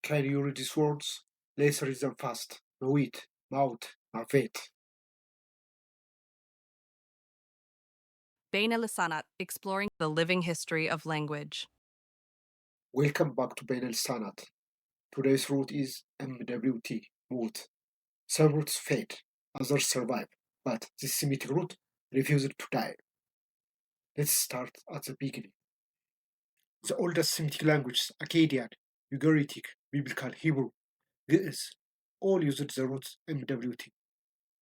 Can you read these words? Let's read them fast. Mawit, Maut, Mavet. Bain el-Sanat, exploring the living history of language. Welcome back to Bain el-Sanat. Today's route is MWT, Moot. Some routes fade, others survive, but this Semitic route refused to die. Let's start at the beginning. The oldest Semitic languages, Akkadian, Ugaritic, Biblical Hebrew, Ge'ez, all used the root MWT,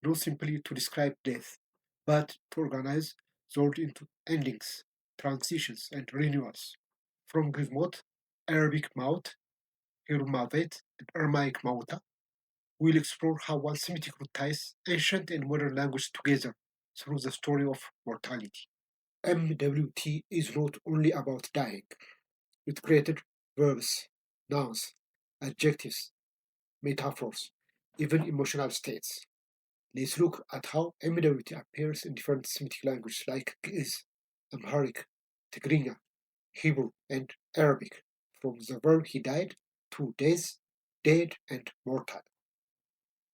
not simply to describe death, but to organize the word into endings, transitions, and renewals. From Greek Mot, Arabic Maut, Hebrew Mavet, and Aramaic Mauta, we'll explore how one Semitic root ties ancient and modern language together through the story of mortality. MWT is not only about dying. It created verbs, nouns, adjectives, metaphors, even emotional states. Let's look at how MWT appears in different Semitic languages like Ge'ez, Amharic, Tigrinya, Hebrew, and Arabic, from the verb he died to days, dead, and mortal.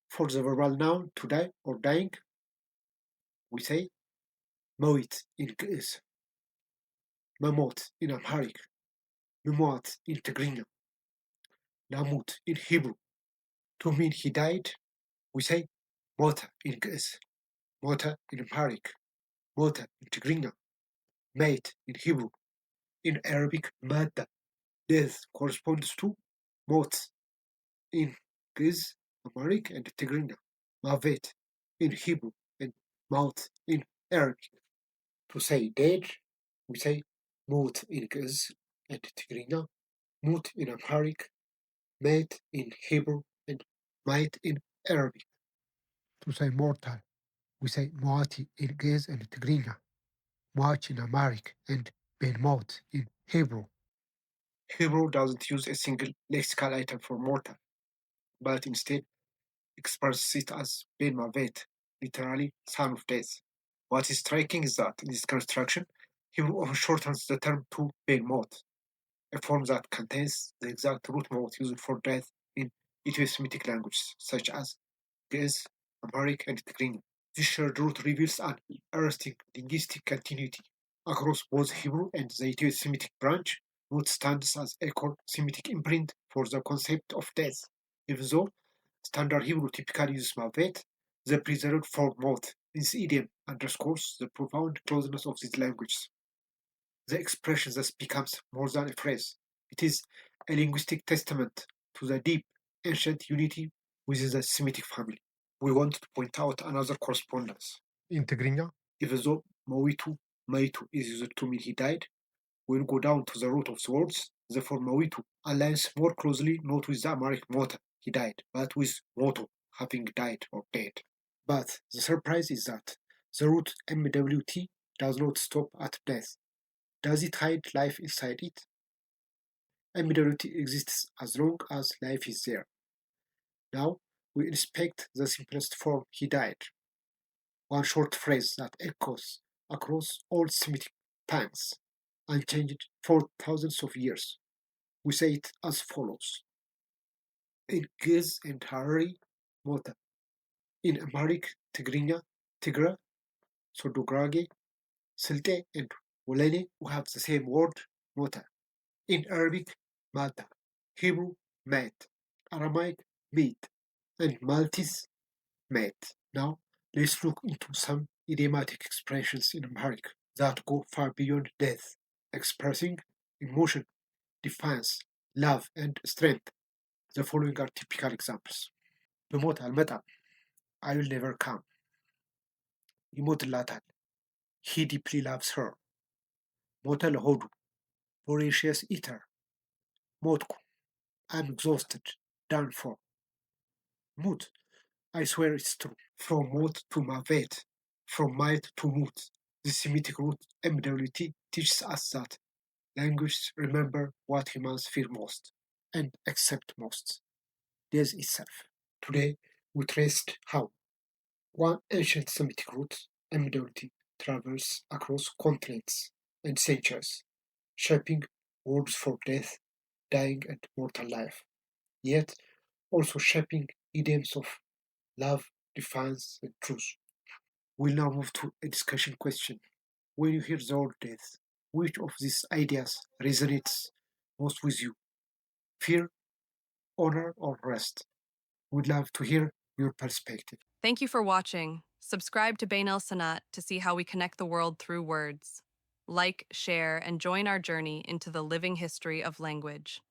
For the verbal noun to die or dying, we say Mawit in Ge'ez, Mamot in Amharic, Mumuat in Tigrinya, Lamut in Hebrew. To mean he died, we say Mota in Ge'ez, Mota in Amharic, Mota in Tigrinya, Mate in Hebrew. In Arabic, Madda, death corresponds to Mot in Ge'ez, Amharic, and Tigrinya, Mavet in Hebrew, and Maut in Arabic. To say dead, we say Mut in Ge'ez and Tigrinya, Mut in Amharic, Mate in Hebrew, and Mait in Arabic. To say mortal, we say Moati in Ge'ez and Tigrinya, Moach in Amharic, and Ben Maut in Hebrew. Hebrew doesn't use a single lexical item for mortal, but instead expresses it as Ben Mavet, literally son of death. What is striking is that in this construction, Hebrew often shortens the term to Ben Mot, a form that contains the exact root mot used for death in Ethio-Semitic languages such as Ge'ez, Amharic, and Tigrinya. This shared root reveals an interesting linguistic continuity. Across both Hebrew and the Ethio-Semitic branch, Mot stands as a core Semitic imprint for the concept of death. Even though Standard Hebrew typically uses Mavet, the preserved form Mot. This idiom underscores the profound closeness of these languages. The expression thus becomes more than a phrase. It is a linguistic testament to the deep, ancient unity within the Semitic family. We want to point out another correspondence. In Tigrinya, even though Mawitu, Maitu is used to mean he died, when we go down to the root of the words, the form Mawitu aligns more closely not with the Amharic Mota, he died, but with Moto, having died or dead. But the surprise is that the root MWT does not stop at death. Does it hide life inside it? MWT exists as long as life is there. Now we inspect the simplest form he died. One short phrase that echoes across all Semitic tongues, unchanged for thousands of years. We say it as follows. In Ge'ez and Harari, Mota. In Amharic, Tigrinya, Tigra, Sodograge, Silte, and Wolene, who have the same word, Mota. In Arabic, Mata. Hebrew, Mat. Aramaic, Meat. And Maltese, Mat. Now, let's look into some idiomatic expressions in Amharic that go far beyond death, expressing emotion, defiance, love, and strength. The following are typical examples. بموت المطعم, I will never come. يموت he deeply loves her. موت الهدو, voracious eater. موتكو, I'm exhausted, done for. Mut, I swear it's true. From Mut to Mavet, from Mait to Mut. The Semitic root MWT teaches us that languages remember what humans fear most and accept most, death itself. Today, we traced how one ancient Semitic root, MWT, travels across continents and centuries, shaping words for death, dying, and mortal life. yet also shaping idioms of love, defiance, and truth. We'll now move to a discussion question. When you hear the word death, which of these ideas resonates most with you? Fear, honor, or rest? We'd love to hear your perspective. Thank you for watching. Subscribe to Bain El Sanat to see how we connect the world through words. Like, share, and join our journey into the living history of language.